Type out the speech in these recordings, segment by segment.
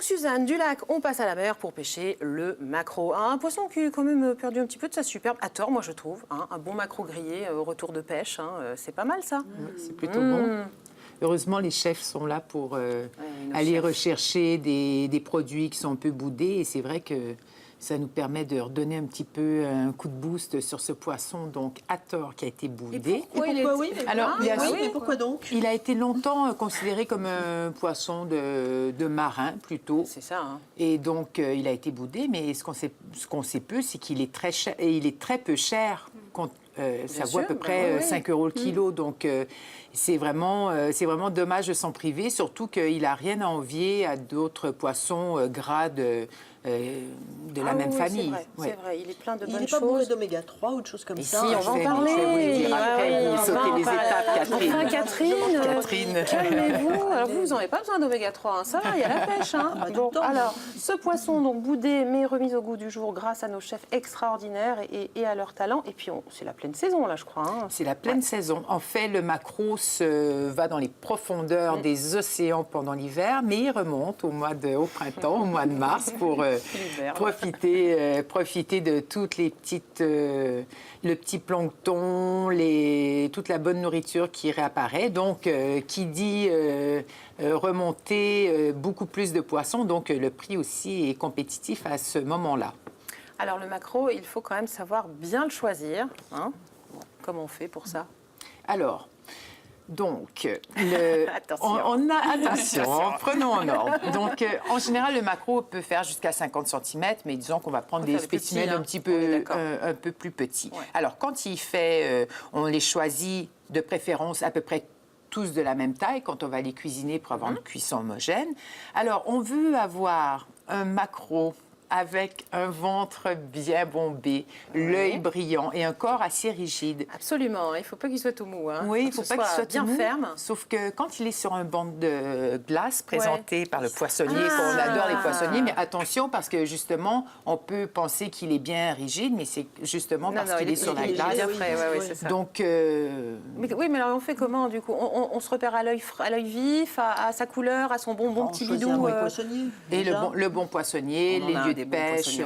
Donc Suzanne, du lac, on passe à la mer pour pêcher le maquereau. Un poisson qui a quand même perdu un petit peu de sa superbe, à tort moi je trouve. Un bon maquereau grillé au retour de pêche, c'est pas mal ça. C'est plutôt bon. Heureusement, les chefs sont là pour aller rechercher des produits qui sont un peu boudés. Et c'est vrai que ça nous permet de redonner un petit peu un coup de boost sur ce poisson, donc à tort, qui a été boudé. Mais pourquoi donc? Il a été longtemps considéré comme un poisson de marin, plutôt. C'est ça. Hein. Et donc, il a été boudé, mais ce qu'on sait peu, c'est qu'il est très cher, et il est très peu cher. Ça vaut à peu près 5 € le kilo. Donc, c'est vraiment dommage de s'en priver, surtout qu'il n'a rien à envier à d'autres poissons gras de la même famille. C'est vrai, il est plein de bonnes choses. Il n'est pas bourré d'oméga 3 ou de choses comme ça. Si, on va en parler. Je vais vous le dire après, vous sautez les étapes, Catherine. Enfin, Catherine, calmez-vous. Alors, vous n'en avez pas besoin d'oméga 3, hein. Ça va, il y a la pêche. Hein. Bon, alors, ce poisson, donc boudé, mais remis au goût du jour grâce à nos chefs extraordinaires et à leur talent. Et puis, c'est la pleine saison, là, je crois. Hein. C'est la pleine saison. En fait, le maquereau va dans les profondeurs des océans pendant l'hiver, mais il remonte au printemps, au mois de mars, pour profiter de toutes les petites, le petit plancton, toute la bonne nourriture qui réapparaît. Donc, qui dit remonter beaucoup plus de poissons, donc le prix aussi est compétitif à ce moment-là. Alors, le maquereau, il faut quand même savoir bien le choisir. Hein. Comment on fait pour ça? Alors, donc, attention, prenons en ordre. Donc, en général, le maquereau peut faire jusqu'à 50 cm, mais disons qu'on va prendre des spécimens un peu plus petits. Ouais. Alors, quand il fait, on les choisit de préférence à peu près tous de la même taille quand on va les cuisiner pour avoir une cuisson homogène. Alors, on veut avoir un maquereau avec un ventre bien bombé, l'œil brillant et un corps assez rigide. Absolument, il ne faut pas qu'il soit tout mou. Hein. Oui, il ne faut pas qu'il soit bien ferme. Sauf que quand il est sur un banc de glace présenté par le poissonnier, on adore les poissonniers, mais attention parce que justement, on peut penser qu'il est bien rigide, mais c'est justement parce qu'il est sur la glace. Bien frais, c'est ça. Donc, mais alors on fait comment du coup? On se repère à l'œil vif, à sa couleur, à son bon petit bidou. Et le bon poissonnier, les lieux de pêche. Lieu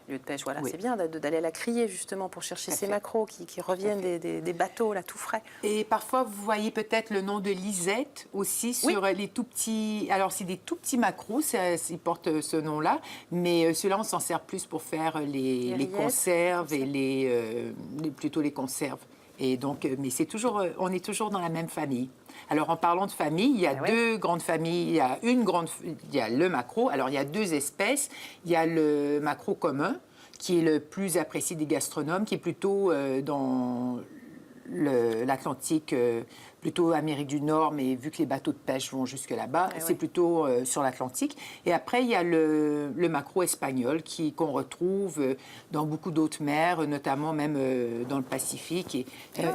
de pêche, voilà. C'est bien d'aller la crier justement pour chercher ces maquereaux qui reviennent des bateaux là tout frais. Et parfois, vous voyez peut-être le nom de Lisette aussi sur les tout petits. Alors, c'est des tout petits maquereaux, ils portent ce nom-là, mais ceux-là, on s'en sert plus pour faire les conserves et plutôt les conserves. Et donc, mais on est toujours dans la même famille. Alors, en parlant de famille, il y a deux grandes familles. Il y a le maquereau. Alors, il y a deux espèces. Il y a le maquereau commun, qui est le plus apprécié des gastronomes, qui est plutôt dans l'Atlantique, plutôt Amérique du Nord, mais vu que les bateaux de pêche vont jusque là-bas, c'est plutôt sur l'Atlantique. Et après, il y a le maquereau espagnol qu'on retrouve dans beaucoup d'autres mers, notamment même dans le Pacifique.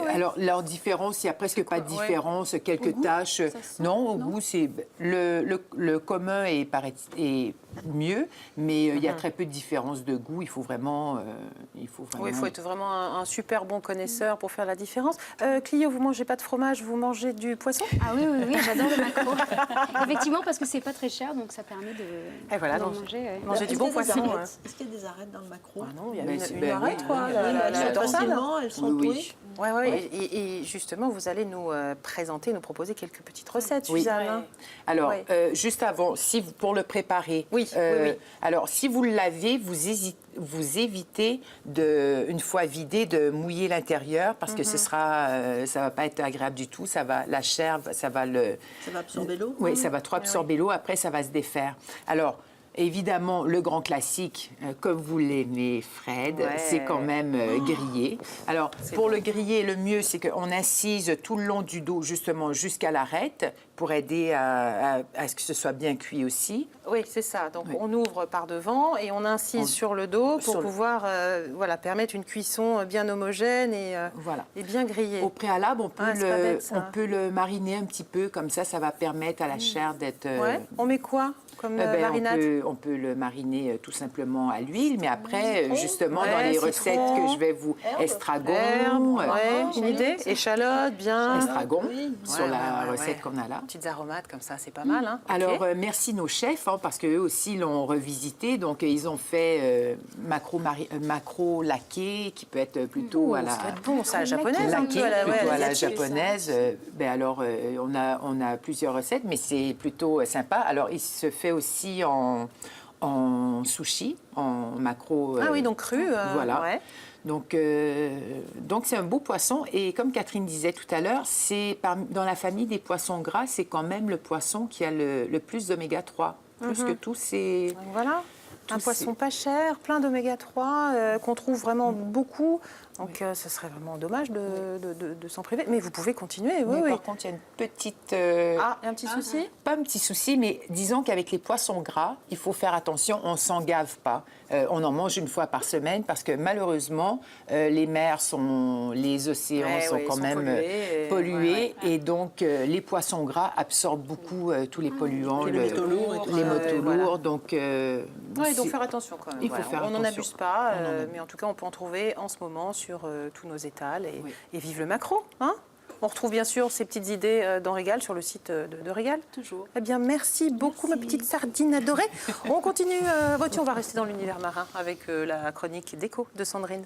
Alors, leur différence, il n'y a presque pas de différence, quelques taches. Non, au goût, c'est le commun est mieux, mais il y a très peu de différence de goût. Il faut vraiment... il faut être vraiment un super bon connaisseur pour faire la différence. Clio, vous ne mangez pas de fromage, vous mangez du poisson? Ah oui, j'adore le maquereau. Effectivement, parce que c'est pas très cher, donc ça permet de manger du bon poisson. Est-ce qu'il y a des arêtes dans le maquereau? Non, il y a une arête, quoi. Elles sont douées. Et justement, vous allez nous proposer quelques petites recettes, Suzanne. Alors, juste avant, pour le préparer, alors si vous le lavez, vous évitez, une fois vidé, de mouiller l'intérieur parce que ça va pas être agréable du tout. La chair, ça va absorber l'eau? Oui, ça va trop absorber l'eau. Après, ça va se défaire. Alors, évidemment, le grand classique, comme vous l'aimez, Fred, c'est quand même grillé. Alors, pour le griller, le mieux, c'est qu'on incise tout le long du dos, justement, jusqu'à l'arête, pour aider à ce que ce soit bien cuit aussi. Oui, c'est ça. Donc, on ouvre par devant et on incise sur le dos pour pouvoir permettre une cuisson bien homogène et bien grillée. Au préalable, on peut le mariner un petit peu, comme ça va permettre à la chair d'être... On met quoi comme marinade? on peut le mariner tout simplement à l'huile, mais après, justement, dans les recettes que je vais vous... Estragon, une idée. Échalote, bien. Estragon, sur la recette qu'on a là. Petites aromates comme ça, c'est pas mal. Hein. Alors, merci nos chefs, parce qu'eux aussi l'ont revisité. Donc, ils ont fait macro laqué, qui peut être plutôt à la... Ça doit être bon, ça, à la japonaise. Laqué, plutôt à la japonaise. Ça. On a plusieurs recettes, mais c'est plutôt sympa. Alors, il se fait aussi en sushi, en macro. Ah oui, donc cru. Voilà. Ouais. Donc c'est un beau poisson. Et comme Catherine disait tout à l'heure, dans la famille des poissons gras, c'est quand même le poisson qui a le plus d'oméga 3. Plus que tous ces... Donc voilà. Un poisson pas cher, plein d'oméga 3, qu'on trouve vraiment beaucoup. Donc, ce serait vraiment dommage de s'en priver. Mais vous pouvez continuer, oui. Par contre, il y a une petite... il y a un petit souci? Pas un petit souci, mais disons qu'avec les poissons gras, il faut faire attention, on ne s'en gave pas. On en mange une fois par semaine parce que malheureusement, les mers les océans sont quand même pollués. Et donc, les poissons gras absorbent beaucoup tous les polluants. Les métaux lourds. Les métaux lourds, donc... donc faire attention quand même. Il faut faire on attention. n'en abuse pas, mais en tout cas, on peut en trouver en ce moment sur tous nos étals. Et vive le maquereau, hein. On retrouve bien sûr ces petites idées dans Régal, sur le site de Régal. Toujours. Eh bien, merci beaucoup, ma petite sardine adorée. On continue, on va rester dans l'univers marin avec la chronique déco de Sandrine.